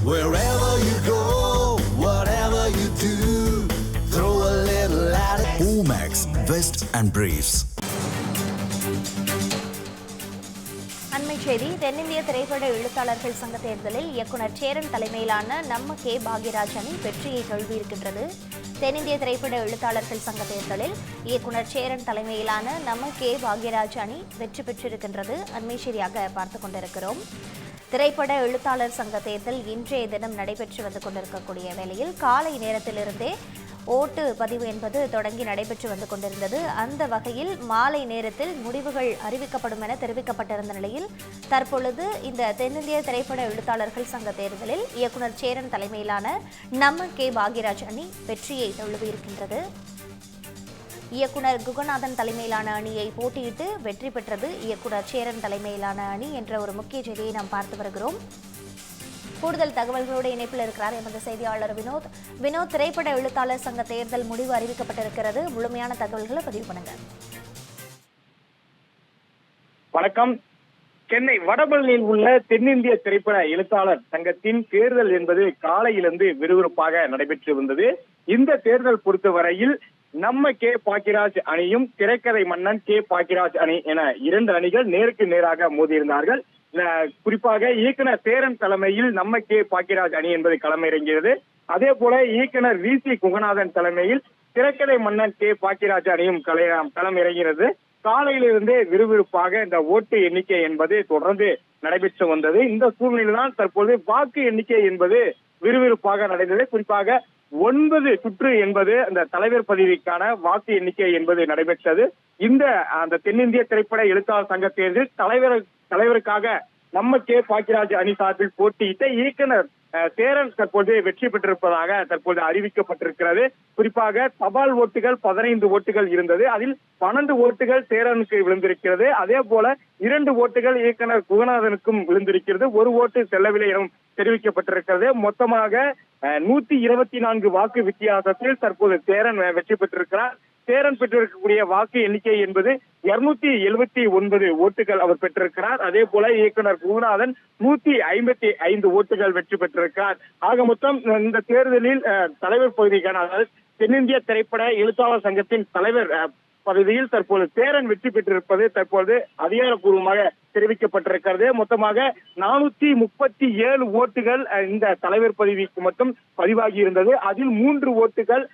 Wherever you go, whatever you do, throw a little at it. Omax, Vest and Briefs. அண்மை செய்தி. தென்னிந்திய திரைப்பட எழுத்தாளர்கள் சங்க தேர்தலில் இயக்குனர் சேரன் தலைமையிலான நம்ம கே பாக்யராஜ் அணி வெற்றியை தழுவியிருக்கின்றது. தென்னிந்திய திரைப்பட எழுத்தாளர்கள் சங்க தேர்தலில் இயக்குனர் சேரன் தலைமையிலான நம்ம கே பாக்யராஜ் அணி வெற்றி பெற்றிருக்கின்றது. அண்மை செய்தியாக பார்த்துக் கொண்டிருக்கிறோம். திரைப்பட எழுத்தாளர் சங்க தேர்தல் இன்றைய தினம் நடைபெற்று வந்து கொண்டிருக்கக்கூடிய வேளையில் காலை நேரத்திலிருந்தே ஓட்டு பதிவு என்பது தொடங்கி நடைபெற்று வந்து கொண்டிருந்தது. அந்த வகையில் மாலை நேரத்தில் முடிவுகள் அறிவிக்கப்படும் என தெரிவிக்கப்பட்டிருந்த நிலையில் தற்பொழுது இந்த தென்னிந்திய திரைப்பட எழுத்தாளர்கள் சங்க தேர்தலில் இயக்குனர் சேரன் தலைமையிலான நம்ம கே பாக்யராஜ் அணி வெற்றியை தழுவியிருக்கின்றது. இயக்குனர் குகநாதன் தலைமையிலான அணியை போட்டியிட்டு வெற்றி பெற்றது இயக்குனர் சேரன் தலைமையிலான அணி என்ற ஒரு முக்கிய செய்தியை நாம் பார்த்து வருகிறோம். கூடுதல் தகவல்களோடு இணைப்பில் இருக்கிறார் எமது செய்தியாளர் வினோத். வினோத், திரைப்பட எழுத்தாளர் சங்க தேர்தல் முடிவு அறிவிக்கப்பட்டிருக்கிறது. முழுமையான தகவல்களை பதிவு பண்ணுங்க. வணக்கம். சென்னை வடபழனியில் உள்ள தென்னிந்திய திரைப்பட எழுத்தாளர் சங்கத்தின் தேர்தல் என்பது காலையிலிருந்து விறுவிறுப்பாக நடைபெற்று வந்தது. இந்த தேர்தல் பொறுத்தவரையில் நம்ம கே பாக்யராஜ் அணியும் திரைக்கதை மன்னன் கே பாக்யராஜ் அணி என இரண்டு அணிகள் நேருக்கு நேராக மோதியிருந்தார்கள். குறிப்பாக இயக்குனர் சேரன் தலைமையில் நம்ம கே பாக்யராஜ் அணி என்பது களமிறங்கியது. அதே போல இயக்குனர் வி.சி. குகநாதன் தலைமையில் திரைக்கதை மன்னன் கே பாக்யராஜ் அணியும் களமிறங்கிறது. காலையிலிருந்தே விறுவிறுப்பாக இந்த ஓட்டு எண்ணிக்கை என்பது தொடர்ந்து நடைபெற்று வந்தது. இந்த சூழ்நிலையில்தான் தற்போது வாக்கு எண்ணிக்கை என்பது விறுவிறுப்பாக நடந்தது. குறிப்பாக 9 சுற்று என்பது அந்த தலைவர் பதவிக்கான வாக்கு எண்ணிக்கை என்பது நடைபெற்றது. அந்த தென்னிந்திய திரைப்பட எழுத்தாளர் சங்க தேர்தல் தலைவருக்காக நம்ம கே பாக்யராஜ் அணி சார்பில் போட்டியிட்ட இயக்குனர் சேரன் தற்போது வெற்றி பெற்றிருப்பதாக தற்போது அறிவிக்கப்பட்டிருக்கிறது. குறிப்பாக தபால் ஓட்டுகள் 15 ஓட்டுகள் இருந்தது. அதில் 12 ஓட்டுகள் சேரனுக்கு விழுந்திருக்கிறது. அதே போல 2 ஓட்டுகள் இயக்குனர் குகநாதனுக்கும் விழுந்திருக்கிறது. 1 ஓட்டு செல்லவில்லை எனவும் தெரிவிக்கப்பட்டிருக்கிறது. மொத்தமாக 124 வாக்கு வித்தியாசத்தில் தற்போது சேரன் வெற்றி பெற்றிருக்கிறார். சேரன் பெற்றிருக்கக்கூடிய வாக்கு எண்ணிக்கை என்பது 279 ஓட்டுகள் அவர் பெற்றிருக்கிறார். அதே போல இயக்குனர் குகநாதன் 155 ஓட்டுகள் வெற்றி பெற்றிருக்கிறார். ஆக மொத்தம் இந்த தேர்தலில் தலைவர் பகுதிக்கான, அதாவது தென்னிந்திய திரைப்பட எழுத்தாளர் சங்கத்தின் தலைவர் பகுதியில் தற்போது சேரன் வெற்றி பெற்றிருப்பது தற்போது அதிகாரப்பூர்வமாக தெரிவிக்கப்பட்டிருக்கிறது. மொத்தமாக 437 ஓட்டுகள் இந்த தலைவர் பதவிக்கு மட்டும் பதிவாகி இருந்தது. அதில் 3 ஓட்டுகள்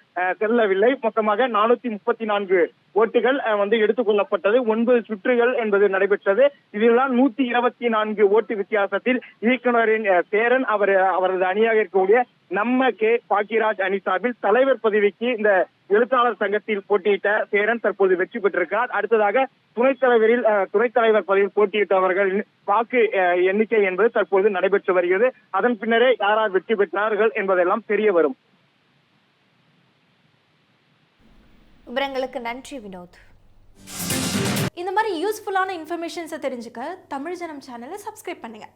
செல்லவில்லை. மொத்தமாக 434 ஓட்டுகள் எடுத்துக் கொள்ளப்பட்டது. 9 சுற்றுகள் என்பது நடைபெற்றது. இதில்தான் 124 ஓட்டு வித்தியாசத்தில் இயக்குனரின் சேரன் அவரது அணியாக இருக்கக்கூடிய நம்ம கே பாக்யராஜ் அணி சார்பில் தலைவர் பதவிக்கு இந்த எழுத்தாளர் சங்கத்தில் போட்டியிட்ட சேரன் தற்போது வெற்றி பெற்றிருக்கிறார். அடுத்ததாக துணைத் தலைவர் பதவியில் போட்டியிட்டவர்களின் வாக்கு எண்ணிக்கை என்பது தற்போது நடைபெற்று வருகிறது. அதன் பின்னரே யார் வெற்றி பெற்றார்கள் என்பதெல்லாம் தெரிய வரும். விவரங்களுக்கு நன்றி வினோத். இந்த மாதிரி யூஸ்ஃபுல்லான இன்ஃபர்மேஷன்ஸை தெரிஞ்சுக்க தமிழ் ஜனம் சேனலை சப்ஸ்கிரைப் பண்ணுங்க.